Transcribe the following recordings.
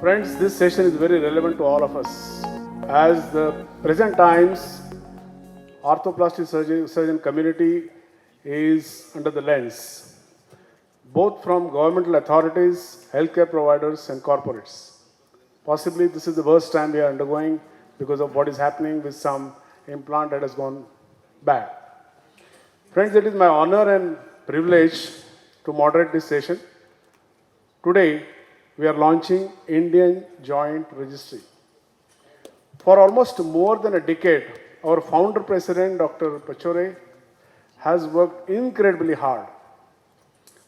Friends, this session is very relevant to all of us. As the present times, orthoplasty surgeon community is under the lens, both from governmental authorities, healthcare providers, and corporates. Possibly this is the worst time we are undergoing because of what is happening with some implant that has gone bad. Friends, it is my honor and privilege to moderate this session. Today, we are launching Indian Joint Registry. For almost more than a decade, our founder president, Dr. Pachore, has worked incredibly hard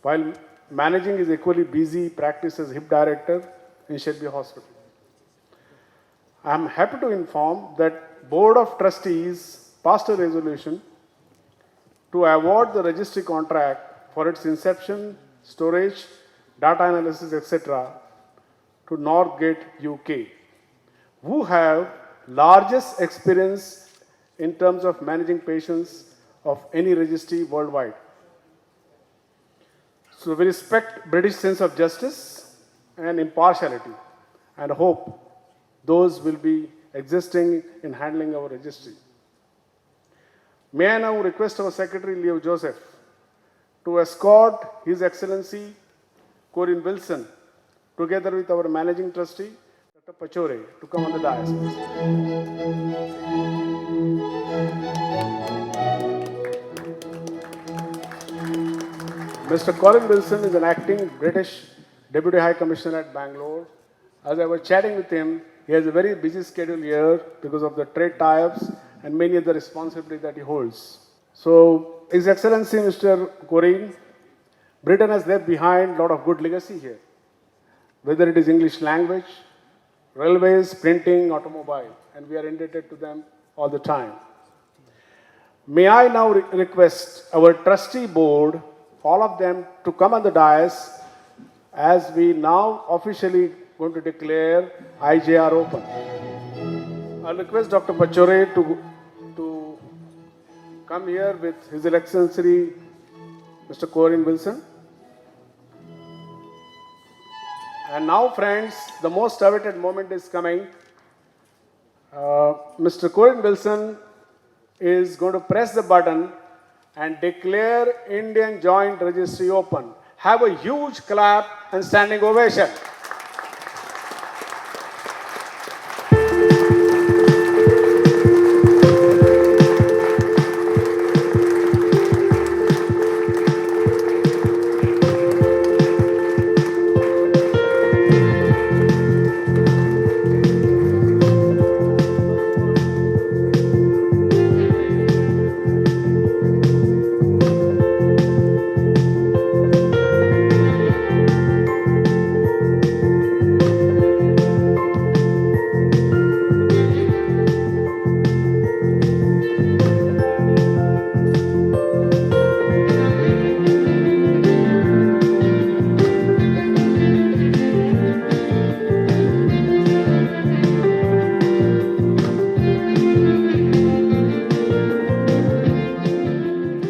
while managing his equally busy practice as HIP director in Shelby Hospital. I am happy to inform that Board of Trustees passed a resolution to award the registry contract for its inception, storage, data analysis, etc. to Northgate UK, who have largest experience in terms of managing patients of any registry worldwide. So we respect British sense of justice and impartiality and hope those will be existing in handling our registry. May I now request our Secretary Leo Joseph to escort His Excellency Corinne Wilson together with our Managing Trustee Dr. Pachore to come on the dais. Mr. Corinne Wilson is an acting British Deputy High Commissioner at Bangalore. As I was chatting with him, he has a very busy schedule here because of the trade tie-ups and many other responsibilities that he holds. So, His Excellency Mr. Corinne, Britain has left behind a lot of good legacy here, whether it is English language, railways, printing, automobile, and we are indebted to them all the time. May I now request our trustee board, all of them, to come on the dais as we now officially going to declare IJR open. I'll request Dr. Pachore to come here with His Excellency Mr. Corinne Wilson. And now, friends, the most awaited moment is coming. Mr. Corinne Wilson is going to press the button and declare Indian Joint Registry open. Have a huge clap and standing ovation.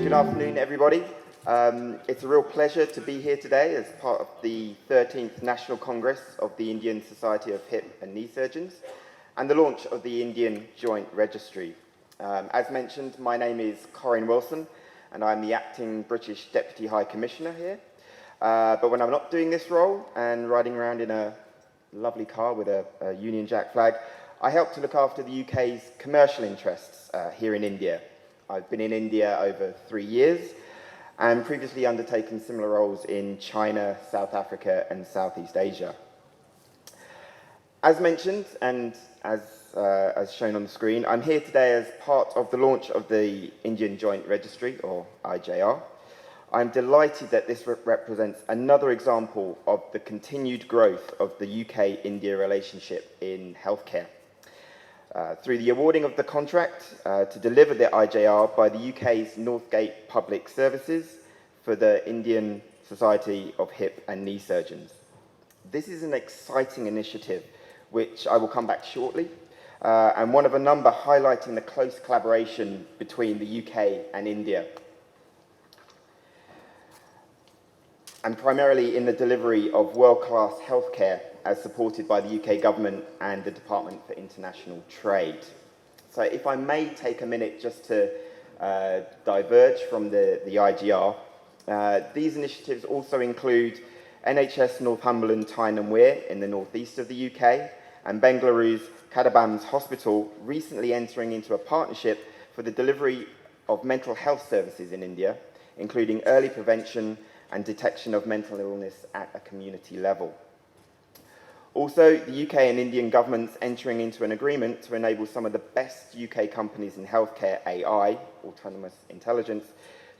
Good afternoon, everybody. It's a real pleasure to be here today as part of the 13th National Congress of the Indian Society of Hip and Knee Surgeons and the launch of the Indian Joint Registry. As mentioned, my name is Corinne Wilson and I'm the acting British Deputy High Commissioner here. But when I'm not doing this role and riding around in a lovely car with a Union Jack flag, I help to look after the UK's commercial interests here in India. I've been in India over 3 years and previously undertaken similar roles in China, South Africa and Southeast Asia. As mentioned and as shown on the screen, I'm here today as part of the launch of the Indian Joint Registry, or IJR. I'm delighted that this represents another example of the continued growth of the UK-India relationship in healthcare. Through the awarding of the contract to deliver the IJR by the UK's Northgate Public Services for the Indian Society of Hip and Knee Surgeons. This is an exciting initiative, which I will come back shortly, and one of a number highlighting the close collaboration between the UK and India, and primarily in the delivery of world-class healthcare as supported by the UK government and the Department for International Trade. So if I may take a minute just to diverge from the IJR, these initiatives also include NHS Northumberland Tyne and Wear in the northeast of the UK, and Bengaluru's Kadabam's Hospital recently entering into a partnership for the delivery of mental health services in India, including early prevention and detection of mental illness at a community level. Also, the UK and Indian governments entering into an agreement to enable some of the best UK companies in healthcare AI, autonomous intelligence,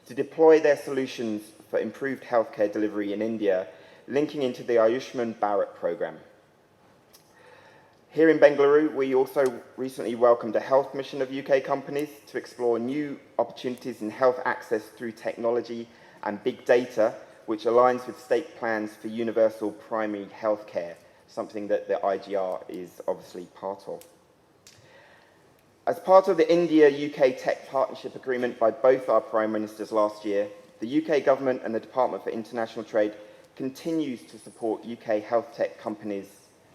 to deploy their solutions for improved healthcare delivery in India, linking into the Ayushman Bharat programme. Here in Bengaluru, we also recently welcomed a health mission of UK companies to explore new opportunities in health access through technology and big data, which aligns with state plans for universal primary healthcare, something that the IJR is obviously part of. As part of the India-UK Tech Partnership Agreement by both our Prime Ministers last year, the UK Government and the Department for International Trade continues to support UK health tech companies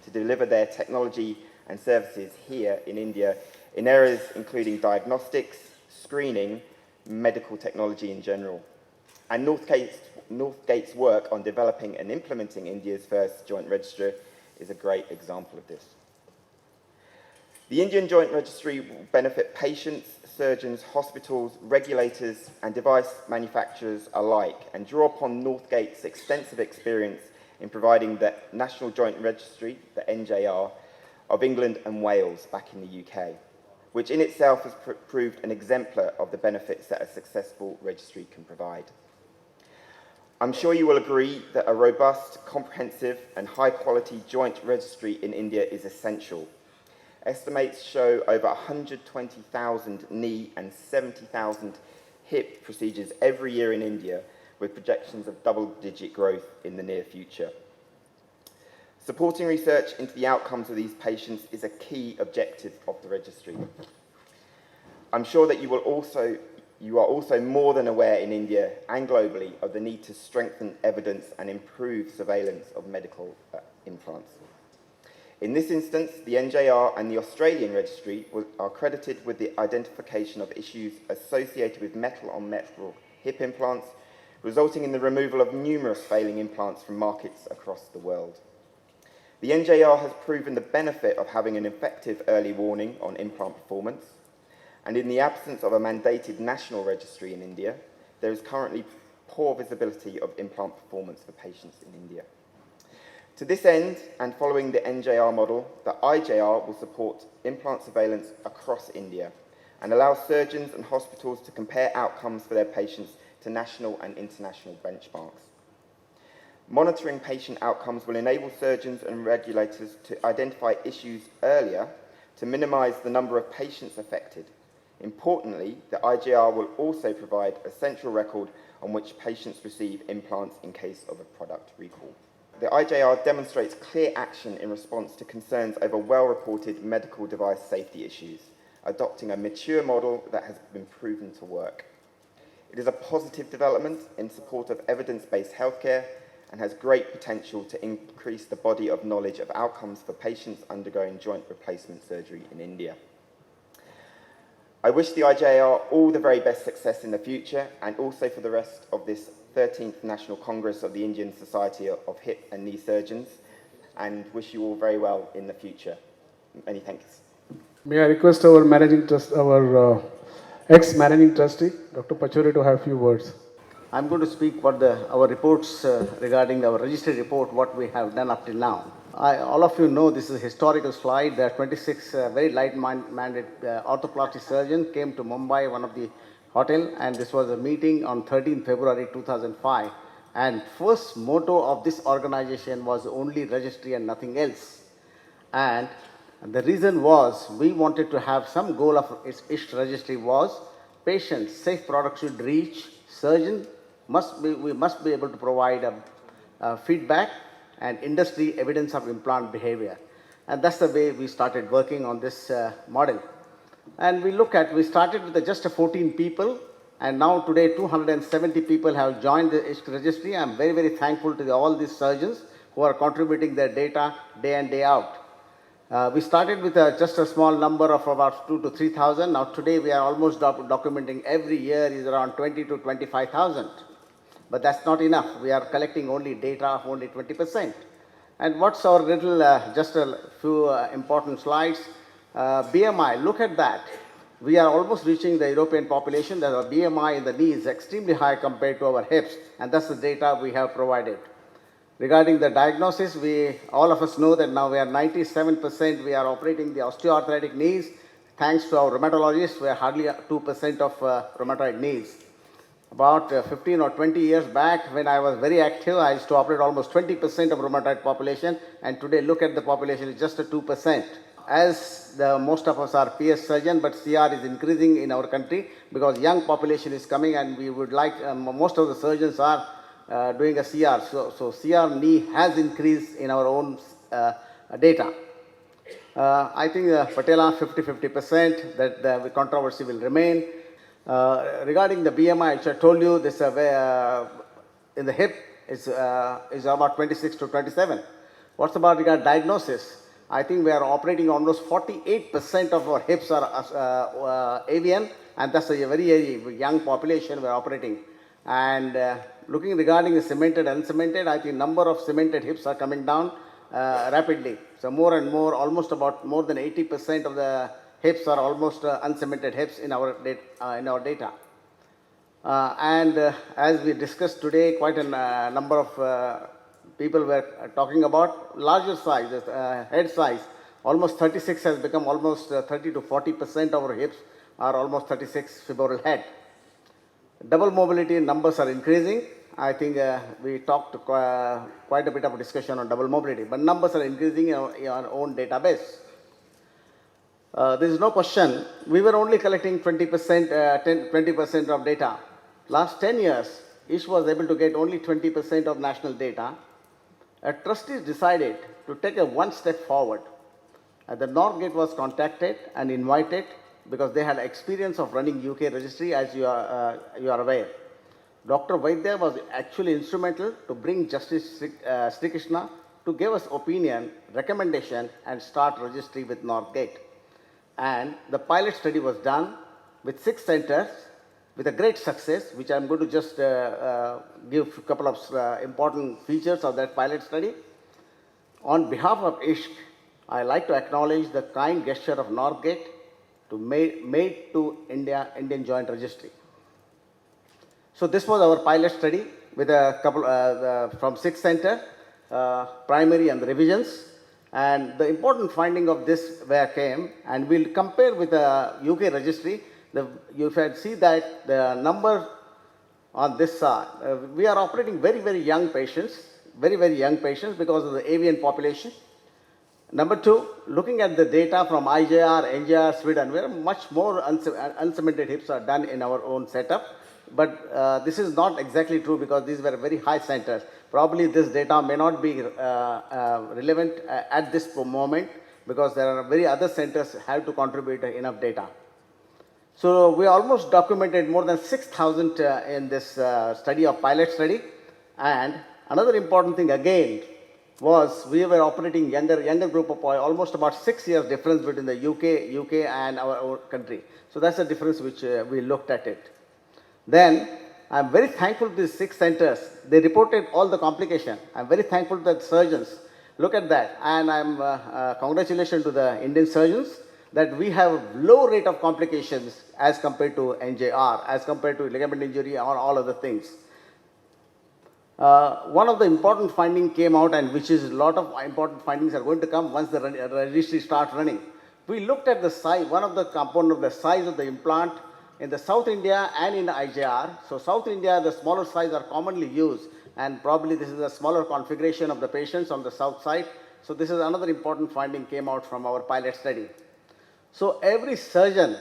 to deliver their technology and services here in India in areas including diagnostics, screening, medical technology in general. And Northgate's work on developing and implementing India's first joint registry is a great example of this. The Indian Joint Registry will benefit patients, surgeons, hospitals, regulators and device manufacturers alike and draw upon Northgate's extensive experience in providing the National Joint Registry, the NJR, of England and Wales back in the UK, which in itself has proved an exemplar of the benefits that a successful registry can provide. I'm sure you will agree that a robust, comprehensive and high-quality joint registry in India is essential. Estimates show over 120,000 knee and 70,000 hip procedures every year in India, with projections of double-digit growth in the near future. Supporting research into the outcomes of these patients is a key objective of the registry. I'm sure that you are also more than aware in India and globally of the need to strengthen evidence and improve surveillance of medical implants. In this instance, the NJR and the Australian registry are credited with the identification of issues associated with metal-on-metal hip implants, resulting in the removal of numerous failing implants from markets across the world. The NJR has proven the benefit of having an effective early warning on implant performance, and in the absence of a mandated national registry in India, there is currently poor visibility of implant performance for patients in India. To this end, and following the NJR model, the IJR will support implant surveillance across India and allow surgeons and hospitals to compare outcomes for their patients to national and international benchmarks. Monitoring patient outcomes will enable surgeons and regulators to identify issues earlier to minimise the number of patients affected. Importantly, the IJR will also provide a central record on which patients receive implants in case of a product recall. The IJR demonstrates clear action in response to concerns over well-reported medical device safety issues, adopting a mature model that has been proven to work. It is a positive development in support of evidence-based healthcare and has great potential to increase the body of knowledge of outcomes for patients undergoing joint replacement surgery in India. I wish the IJR all the very best success in the future and also for the rest of this 13th National Congress of the Indian Society of Hip and Knee Surgeons, and wish you all very well in the future. Many thanks. May I request our ex-managing trustee, Dr. Pachuri, to have a few words. I'm going to speak what our reports regarding our registry report, what we have done up till now. All of you know this is a historical slide. There are 26 very light-minded orthoplastic surgeons came to Mumbai, one of the hotel, and this was a meeting on 13 February 2005. And first motto of this organization was only registry and nothing else. And the reason was we wanted to have some goal of its ISHKS registry was patients, safe products should reach, surgeon we must be able to provide feedback and industry evidence of implant behavior. And that's the way we started working on this model. And we started with just 14 people, and now today 270 people have joined the ISHKS registry. I'm very, very thankful to all these surgeons who are contributing their data day in, day out. We started with just a small number of about 2,000 to 3,000. Now today we are almost documenting every year is around 20 to 25,000. But that's not enough. We are collecting only data of only 20%. And what's our little, just a few important slides. BMI, look at that. We are almost reaching the European population that our BMI in the knee is extremely high compared to our hips, and that's the data we have provided. Regarding the diagnosis, all of us know that now we are 97%, we are operating the osteoarthritic knees. Thanks to our rheumatologists, we are hardly 2% of rheumatoid knees. About 15 or 20 years back, when I was very active, I used to operate almost 20% of rheumatoid population, and today look at the population, it's just a 2%. As most of us are PS surgeon, but CR is increasing in our country because young population is coming, and we would like, most of the surgeons are doing a CR. So CR knee has increased in our own data. I think Patela 50% that the controversy will remain. Regarding the BMI, which I told you, this in the hip is about 26 to 27. What's about regard diagnosis? I think we are operating almost 48% of our hips are avian, and that's a very young population we are operating. And looking regarding the cemented, uncemented, I think number of cemented hips are coming down rapidly. So more and more, almost about more than 80% of the hips are almost uncemented hips in our data. As we discussed today, quite a number of people were talking about larger size, head size. Almost 36 has become almost 30 to 40% of our hips are almost 36 femoral head. Double mobility numbers are increasing. I think we talked quite a bit of discussion on double mobility, but numbers are increasing in our own database. There is no question, we were only collecting 20% of data. Last 10 years, ISH was able to get only 20% of national data. A trustee decided to take one step forward. The Northgate was contacted and invited because they had experience of running UK registry, as you are aware. Dr. Vaidya was actually instrumental to bring Justice Sri Krishna to give us opinion, recommendation, and start registry with Northgate. And the pilot study was done with 6 centers with a great success, which I'm going to just give a couple of important features of that pilot study. On behalf of ISHK, I like to acknowledge the kind gesture of Northgate to made to Indian Joint Registry. So this was our pilot study with a couple from 6 centers, primary and the revisions. And the important finding of this where came, and we'll compare with the UK registry. You can see that the number on this side, we are operating very young patients, very young patients because of the avian population. Number 2, looking at the data from IJR, NJR, Sweden, where much more uncemented hips are done in our own setup. But this is not exactly true because these were very high centers. Probably this data may not be relevant at this moment because there are very other centers have to contribute enough data. So we almost documented more than 6,000 in this study of pilot study. And another important thing again was we were operating younger group of almost about 6 years difference between the UK and our country. So that's the difference which we looked at it. Then I'm very thankful to these 6 centers. They reported all the complication. I'm very thankful to the surgeons. Look at that. And I'm congratulations to the Indian surgeons that we have low rate of complications as compared to NJR, as compared to ligament injury or all other things. One of the important findings came out, and which is a lot of important findings are going to come once the registry starts running. We looked at the size, one of the components of the size of the implant in the South India and in IJR. So South India, the smaller size are commonly used, and probably this is a smaller configuration of the patients on the south side. So this is another important finding came out from our pilot study. So every surgeon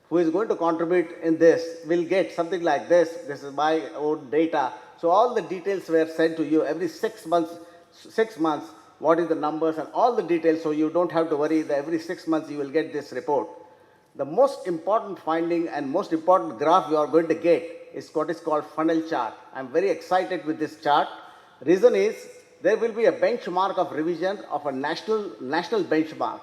who is going to contribute in this will get something like this. This is my own data. So all the details were sent to you every 6 months, what is the numbers and all the details, so you don't have to worry that every 6 months you will get this report. The most important finding and most important graph you are going to get is what is called funnel chart. I'm very excited with this chart. Reason is, there will be a benchmark of revision of a national benchmark.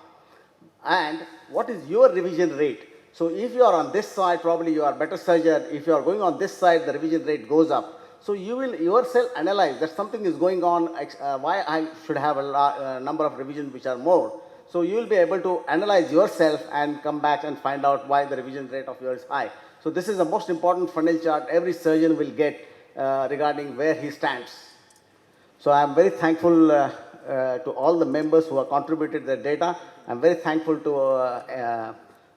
And what is your revision rate? So if you are on this side, probably you are a better surgeon. If you are going on this side, the revision rate goes up. So you will yourself analyze that something is going on, why I should have a number of revisions which are more. So you will be able to analyze yourself and come back and find out why the revision rate of yours is high. So this is the most important funnel chart every surgeon will get regarding where he stands. So I am very thankful to all the members who have contributed their data. I am very thankful to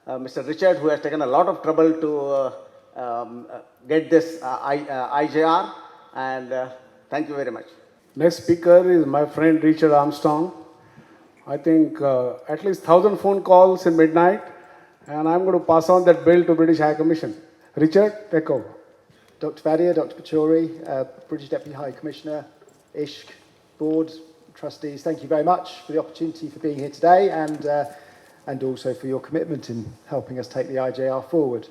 Mr. Richard, who has taken a lot of trouble to get this IJR, and thank you very much. Next speaker is my friend Richard Armstrong. I think at least 1,000 phone calls in midnight, and I'm going to pass on that bill to British High Commission. Richard, take over. Dr. Vadia, Dr. Pachori, British Deputy High Commissioner, ISHK, Board, Trustees, thank you very much for the opportunity for being here today and also for your commitment in helping us take the IJR forward.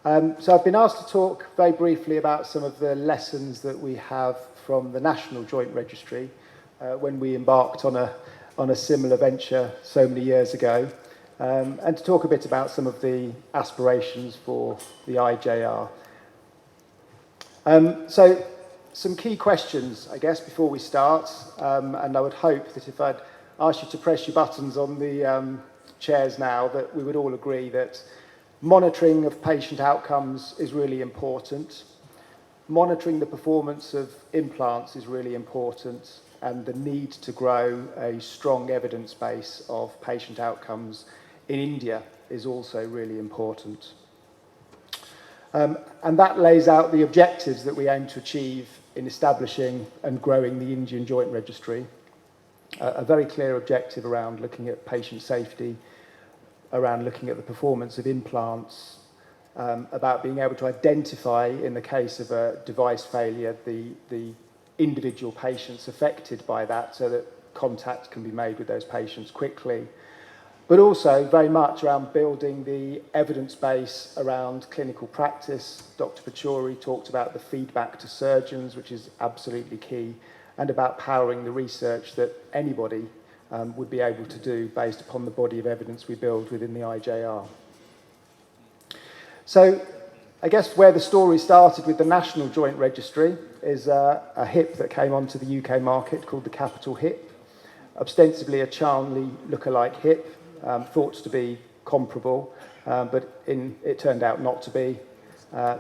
So I've been asked to talk very briefly about some of the lessons that we have from the National Joint Registry when we embarked on a similar venture so many years ago, and to talk a bit about some of the aspirations for the IJR. So some key questions, I guess, before we start, and I would hope that if I'd ask you to press your buttons on the chairs now, that we would all agree that monitoring of patient outcomes is really important. Monitoring the performance of implants is really important, and the need to grow a strong evidence base of patient outcomes in India is also really important. And that lays out the objectives that we aim to achieve in establishing and growing the Indian Joint Registry. A very clear objective around looking at patient safety, around looking at the performance of implants, about being able to identify, in the case of a device failure, the individual patients affected by that so that contact can be made with those patients quickly. But also very much around building the evidence base around clinical practice. Dr. Pachori talked about the feedback to surgeons, which is absolutely key, and about powering the research that anybody would be able to do based upon the body of evidence we build within the IJR. So I guess where the story started with the National Joint Registry is a hip that came onto the UK market called the Capital Hip, ostensibly a Charnley lookalike hip, thought to be comparable, but it turned out not to be,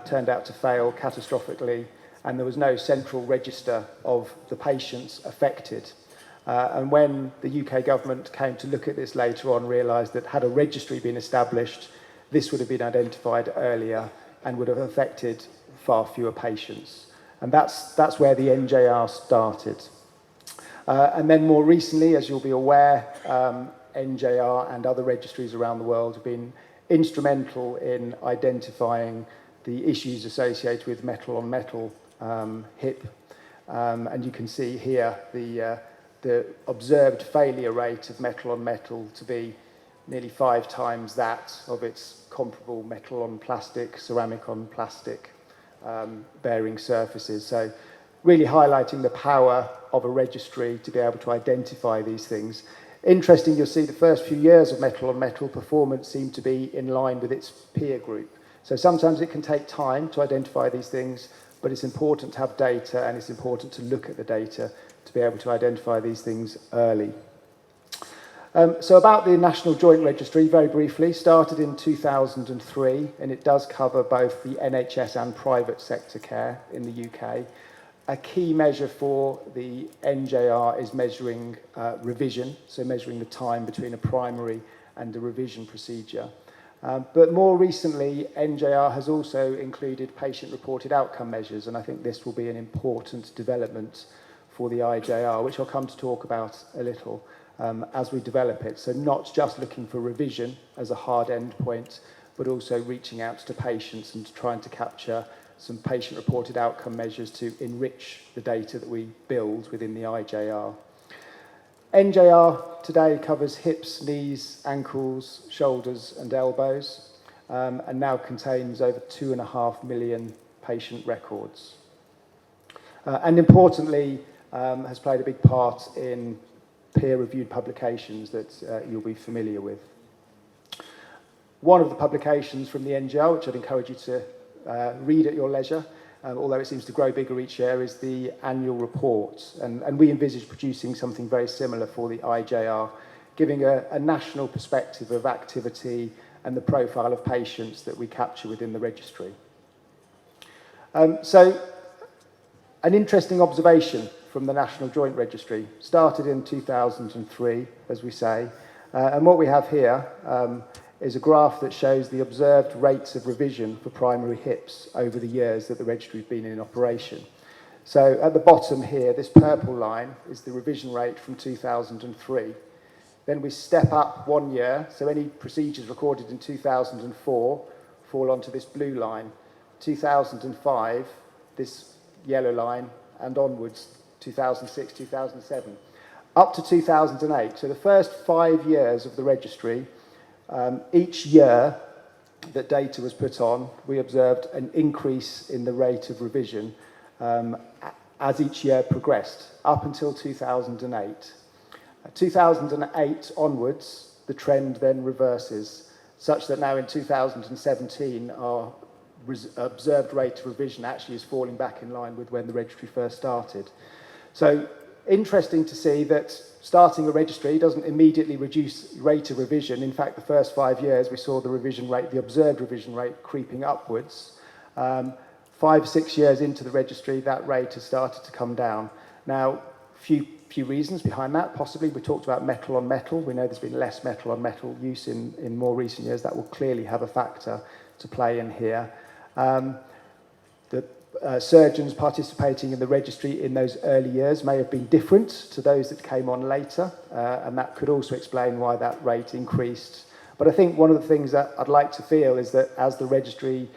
turned out to fail catastrophically, and there was no central register of the patients affected. And when the UK government came to look at this later on, realised that had a registry been established, this would have been identified earlier and would have affected far fewer patients. And that's where the NJR started. And then more recently, as you'll be aware, NJR and other registries around the world have been instrumental in identifying the issues associated with metal-on-metal hip. And you can see here the observed failure rate of metal-on-metal to be nearly 5 times that of its comparable metal-on-plastic, ceramic-on-plastic bearing surfaces. So really highlighting the power of a registry to be able to identify these things. Interesting, you'll see the first few years of metal-on-metal performance seem to be in line with its peer group. So sometimes it can take time to identify these things, but it's important to have data and it's important to look at the data to be able to identify these things early. So about the National Joint Registry, very briefly, started in 2003, and it does cover both the NHS and private sector care in the UK. A key measure for the NJR is measuring revision, so measuring the time between a primary and a revision procedure. But more recently, NJR has also included patient-reported outcome measures, and I think this will be an important development for the IJR, which I'll come to talk about a little as we develop it. So not just looking for revision as a hard endpoint, but also reaching out to patients and trying to capture some patient-reported outcome measures to enrich the data that we build within the IJR. NJR today covers hips, knees, ankles, shoulders and elbows, and now contains over 2.5 million patient records. And importantly, has played a big part in peer-reviewed publications that you'll be familiar with. One of the publications from the NJR, which I'd encourage you to read at your leisure, although it seems to grow bigger each year, is the annual report. And we envisage producing something very similar for the IJR, giving a national perspective of activity and the profile of patients that we capture within the registry. So, an interesting observation from the National Joint Registry, started in 2003, as we say, and what we have here is a graph that shows the observed rates of revision for primary HIPs over the years that the registry has been in operation. So at the bottom here, this purple line is the revision rate from 2003. Then we step up 1 year, so any procedures recorded in 2004 fall onto this blue line. 2005, this yellow line, and onwards, 2006, 2007. Up to 2008, so the first 5 years of the registry, each year that data was put on, we observed an increase in the rate of revision as each year progressed, up until 2008. 2008 onwards, the trend then reverses, such that now in 2017, our observed rate of revision actually is falling back in line with when the registry first started. So, interesting to see that starting a registry doesn't immediately reduce rate of revision. In fact, the first 5 years we saw the revision rate, the observed revision rate, creeping upwards. 5, 6 years into the registry, that rate has started to come down. Now, few reasons behind that. Possibly, we talked about metal on metal. We know there's been less metal on metal use in more recent years. That will clearly have a factor to play in here. The surgeons participating in the registry in those early years may have been different to those that came on later, and that could also explain why that rate increased. But I think one of the things that I'd like to feel is that as the registry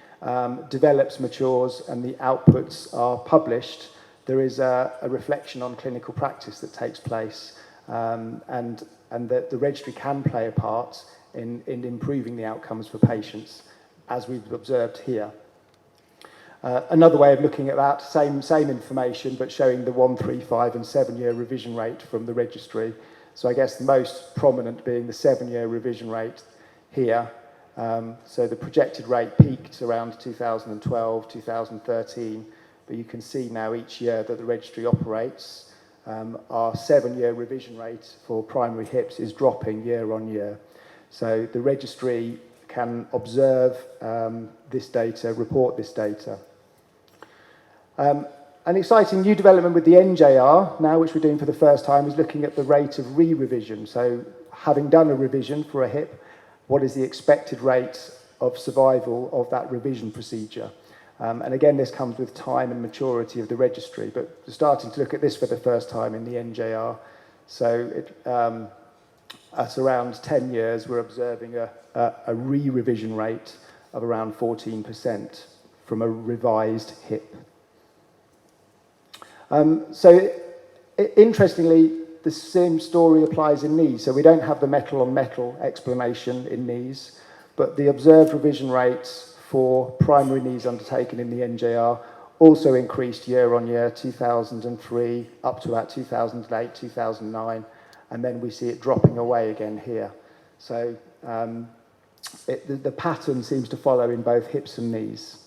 develops, matures, and the outputs are published, there is a reflection on clinical practice that takes place, and that the registry can play a part in improving the outcomes for patients, as we've observed here. Another way of looking at that, same information, but showing the 1, 3, 5, and 7-year revision rate from the registry. So I guess the most prominent being the 7-year revision rate here. So the projected rate peaked around 2012, 2013, but you can see now each year that the registry operates, our 7-year revision rate for primary HIPs is dropping year on year. So the registry can observe this data, report this data. An exciting new development with the NJR, now which we're doing for the first time, is looking at the rate of re-revision. So having done a revision for a hip, what is the expected rate of survival of that revision procedure? And again, this comes with time and maturity of the registry, but we're starting to look at this for the first time in the NJR. So at around 10 years, we're observing a re-revision rate of around 14% from a revised hip. Interestingly, the same story applies in knees. So we don't have the metal on metal explanation in knees, but the observed revision rates for primary knees undertaken in the NJR also increased year on year, 2003 up to about 2008, 2009, and then we see it dropping away again here. So the pattern seems to follow in both hips and knees.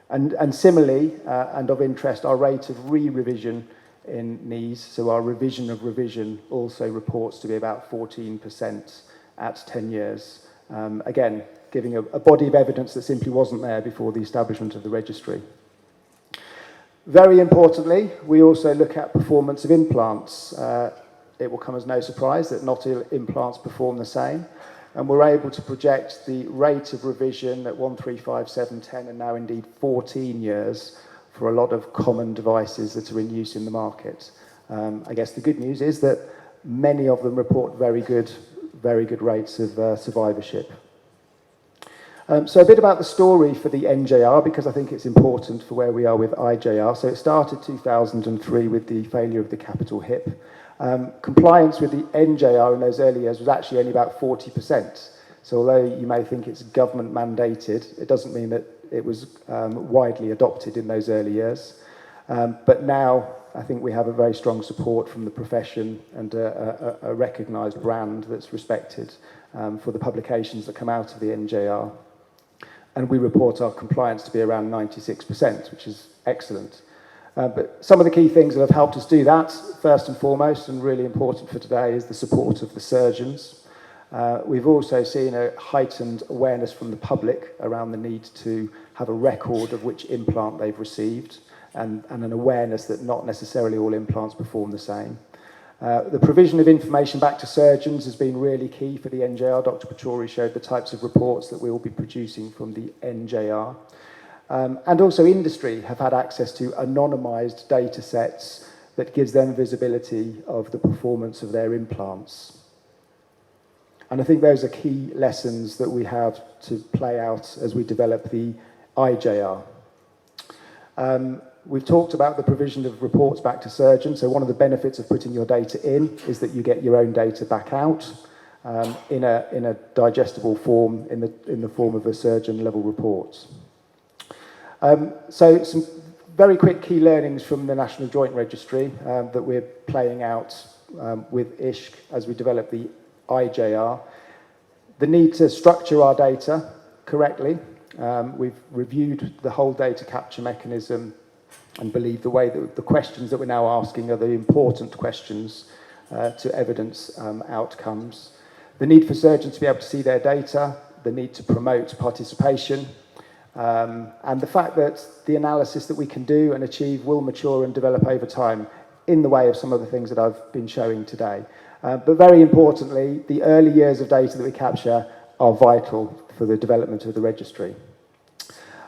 And similarly, and of interest, our rate of re-revision in knees, so our revision of revision, also reports to be about 14% at 10 years. Again, giving a body of evidence that simply wasn't there before the establishment of the registry. Very importantly, we also look at performance of implants. It will come as no surprise that not all implants perform the same. And we're able to project the rate of revision at 1, 3, 5, 7, 10, and now indeed 14 years for a lot of common devices that are in use in the market. I guess the good news is that many of them report very good rates of survivorship. So a bit about the story for the NJR, because I think it's important for where we are with IJR. So it started 2003 with the failure of the capital hip. Compliance with the NJR in those early years was actually only about 40%. So although you may think it's government mandated, it doesn't mean that it was widely adopted in those early years. But now I think we have a very strong support from the profession and a recognised brand that's respected for the publications that come out of the NJR. And we report our compliance to be around 96%, which is excellent. But some of the key things that have helped us do that, first and foremost, and really important for today, is the support of the surgeons. We've also seen a heightened awareness from the public around the need to have a record of which implant they've received, and an awareness that not necessarily all implants perform the same. The provision of information back to surgeons has been really key for the NJR. Dr. Pachauri showed the types of reports that we will be producing from the NJR. And also industry have had access to anonymised data sets that gives them visibility of the performance of their implants. And I think those are key lessons that we have to play out as we develop the IJR. We've talked about the provision of reports back to surgeons. So one of the benefits of putting your data in is that you get your own data back out in a digestible form, in the form of a surgeon level report. So some very quick key learnings from the National Joint Registry that we're playing out with ISHK as we develop the IJR. The need to structure our data correctly. We've reviewed the whole data capture mechanism and believe the way that the questions that we're now asking are the important questions to evidence outcomes. The need for surgeons to be able to see their data, the need to promote participation, and the fact that the analysis that we can do and achieve will mature and develop over time in the way of some of the things that I've been showing today. But very importantly, the early years of data that we capture are vital for the development of the registry.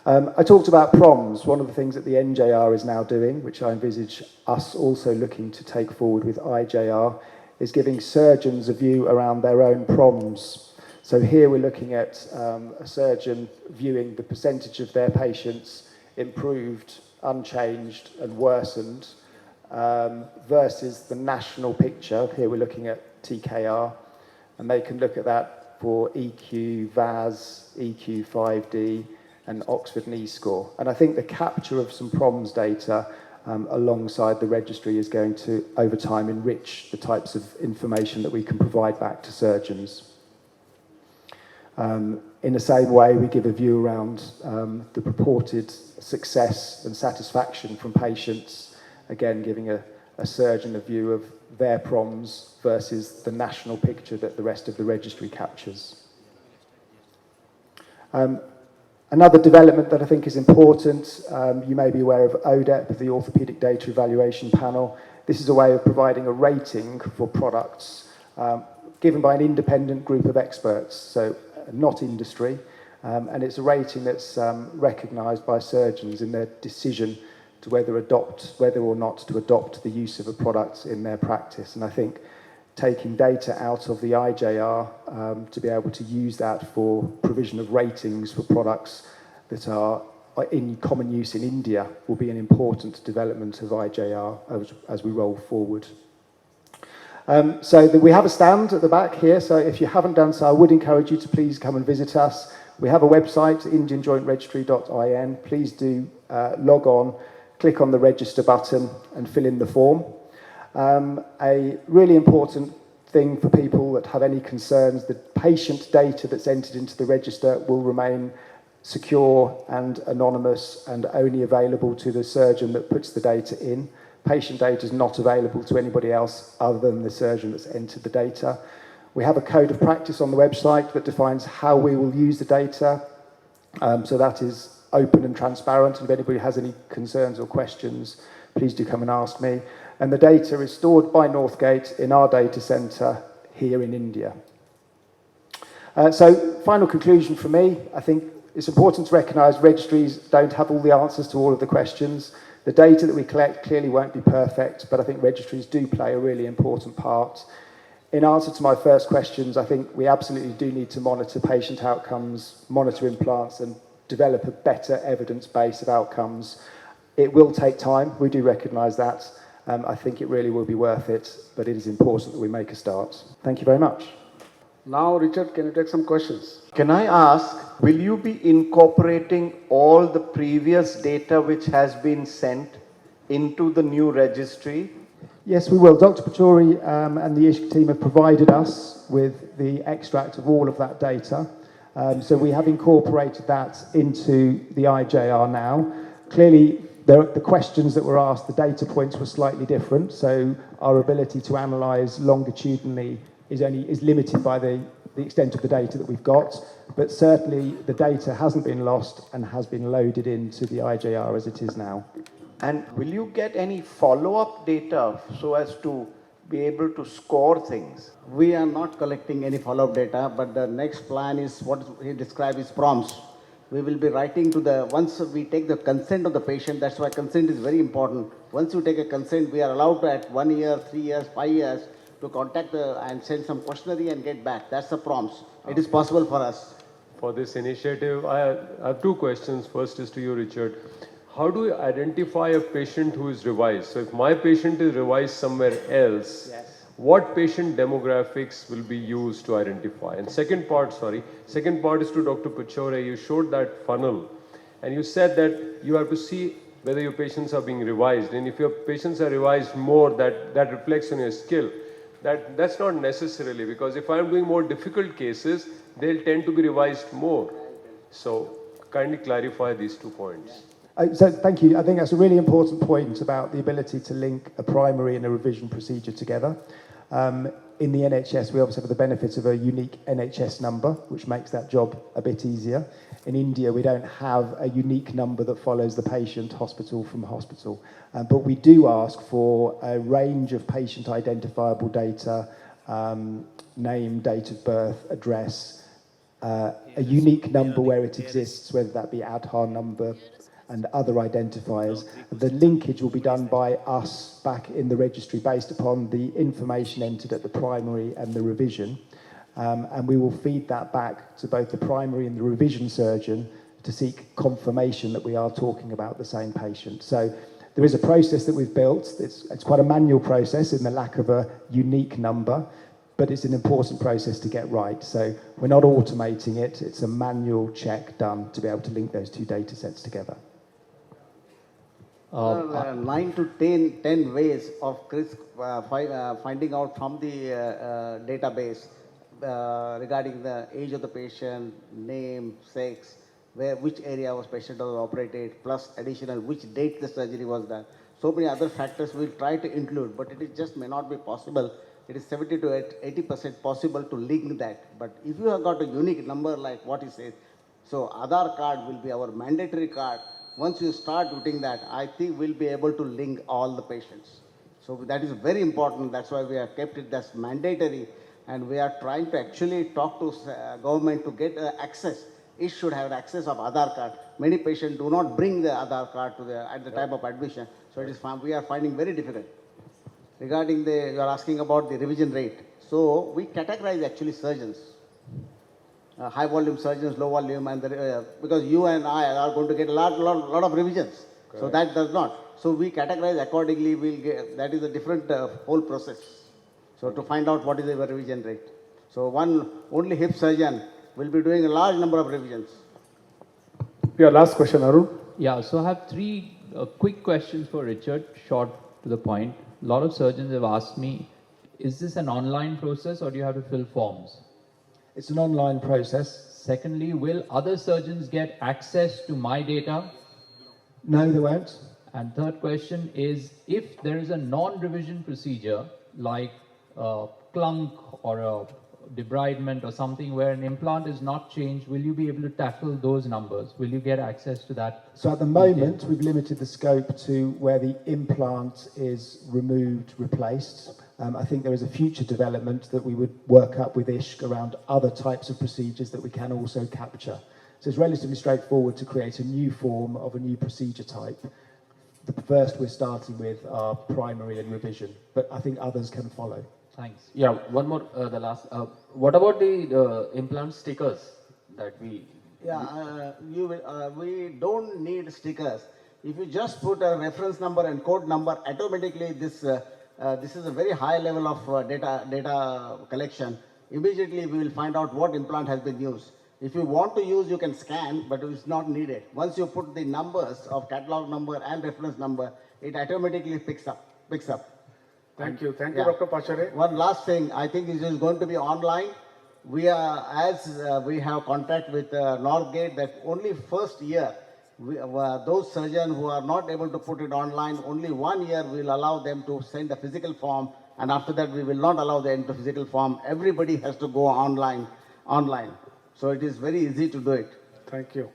I talked about PROMs. One of the things that the NJR is now doing, which I envisage us also looking to take forward with IJR, is giving surgeons a view around their own PROMs. So here we're looking at a surgeon viewing the percentage of their patients improved, unchanged and worsened versus the national picture. Here we're looking at TKR, and they can look at that for EQ, VAS, EQ 5D and Oxford knee score. And I think the capture of some PROMs data alongside the registry is going to, over time, enrich the types of information that we can provide back to surgeons. In the same way, we give a view around the purported success and satisfaction from patients, again, giving a surgeon a view of their PROMs versus the national picture that the rest of the registry captures. Another development that I think is important, you may be aware of ODEP, the Orthopaedic Data Evaluation Panel. This is a way of providing a rating for products given by an independent group of experts, so not industry, and it's a rating that's recognised by surgeons in their decision to whether or not to adopt the use of a product in their practice. And I think taking data out of the IJR to be able to use that for provision of ratings for products that are in common use in India will be an important development of IJR as we roll forward. We have a stand at the back here, so if you haven't done so, I would encourage you to please come and visit us. We have a website, indianjointregistry.in. Please do log on, click on the register button and fill in the form. A really important thing for people that have any concerns, the patient data that's entered into the register will remain secure and anonymous and only available to the surgeon that puts the data in. Patient data is not available to anybody else other than the surgeon that's entered the data. We have a code of practice on the website that defines how we will use the data. So that is open and transparent, and if anybody has any concerns or questions, please do come and ask me. And the data is stored by Northgate in our data centre here in India. So final conclusion for me, I think it's important to recognise registries don't have all the answers to all of the questions. The data that we collect clearly won't be perfect, but I think registries do play a really important part. In answer to my first questions, I think we absolutely do need to monitor patient outcomes, monitor implants and develop a better evidence base of outcomes. It will take time, we do recognise that. I think it really will be worth it, but it is important that we make a start. Thank you very much. Now, Richard, can you take some questions? Can I ask, will you be incorporating all the previous data which has been sent into the new registry? Yes, we will. Dr. Pachori and the ISHK team have provided us with the extract of all of that data. So we have incorporated that into the IJR now. Clearly, the questions that were asked, the data points were slightly different. So our ability to analyse longitudinally is limited by the extent of the data that we've got. But certainly the data hasn't been lost and has been loaded into the IJR as it is now. And will you get any follow-up data so as to be able to score things? We are not collecting any follow-up data, but the next plan is what he described as prompts. We will be writing to once we take the consent of the patient, that's why consent is very important. Once you take a consent, we are allowed to at 1 year, 3 years, 5 years to contact and send some questionnaire and get back. That's the prompts. It is possible for us. For this initiative, I have two questions. First is to you, Richard. How do you identify a patient who is revised? So if my patient is revised somewhere else, Yes. what patient demographics will be used to identify? And second part is to Dr. Pachore. You showed that funnel and you said that you have to see whether your patients are being revised. And if your patients are revised more, that reflects on your skill. That's not necessarily, because if I'm doing more difficult cases, they'll tend to be revised more. So kindly clarify these 2 points. So thank you. I think that's a really important point about the ability to link a primary and a revision procedure together. In the NHS, we obviously have the benefit of a unique NHS number, which makes that job a bit easier. In India, we don't have a unique number that follows the patient hospital from hospital. But we do ask for a range of patient identifiable data, name, date of birth, address, a unique number where it exists, whether that be ADHAR number, and other identifiers. The linkage will be done by us back in the registry based upon the information entered at the primary and the revision. And we will feed that back to both the primary and the revision surgeon to seek confirmation that we are talking about the same patient. So there is a process that we've built. It's quite a manual process in the lack of a unique number, but it's an important process to get right. So we're not automating it. It's a manual check done to be able to link those two data sets together. 9 to 10 ways of finding out from the database regarding the age of the patient, name, sex, which area was patient was operated, plus additional which date the surgery was done. So many other factors we'll try to include, but it just may not be possible. It is 70 to 80% possible to link that. But if you have got a unique number like what he says, so Aadhaar card will be our mandatory card. Once you start putting that, I think we'll be able to link all the patients. So that is very important. That's why we have kept it as mandatory. And we are trying to actually talk to government to get access. It should have access of Aadhaar card. Many patients do not bring the Aadhaar card at the time of admission. So it is we are finding very difficult. Regarding you are asking about the revision rate. So we categorize actually surgeons. High volume surgeons, low volume, and because you and I are going to get a lot of revisions. Correct. So that does not. So we categorize accordingly. We'll get, that is a different whole process. So to find out what is the revision rate. So only hip surgeon will be doing a large number of revisions. Yeah, last question, Arun. Yeah, so I have 3 quick questions for Richard, short to the point. A lot of surgeons have asked me, is this an online process or do you have to fill forms? It's an online process. Secondly, will other surgeons get access to my data? No, they won't. And third question is, if there is a non-revision procedure like a clunk or a debridement or something where an implant is not changed, will you be able to tackle those numbers? Will you get access to that? So at the moment, we've limited the scope to where the implant is removed, replaced. I think there is a future development that we would work up with ISHK around other types of procedures that we can also capture. So it's relatively straightforward to create a new form of a new procedure type. The first we're starting with are primary and revision, but I think others can follow. Thanks. Yeah, one more, the last. What about the implant stickers that we... Yeah, we don't need stickers. If you just put a reference number and code number, automatically this is a very high level of data collection. Immediately we will find out what implant has been used. If you want to use, you can scan, but it's not needed. Once you put the numbers of catalog number and reference number, it automatically picks up. Thank you. Thank you, Yeah. Dr. Pachare. One last thing, I think it is going to be online. We are, we have contact with Northgate that only first year, those surgeons who are not able to put it online, only 1 year we'll allow them to send a physical form, and after that we will not allow them to physical form. Everybody has to go online. So it is very easy to do it. Thank you.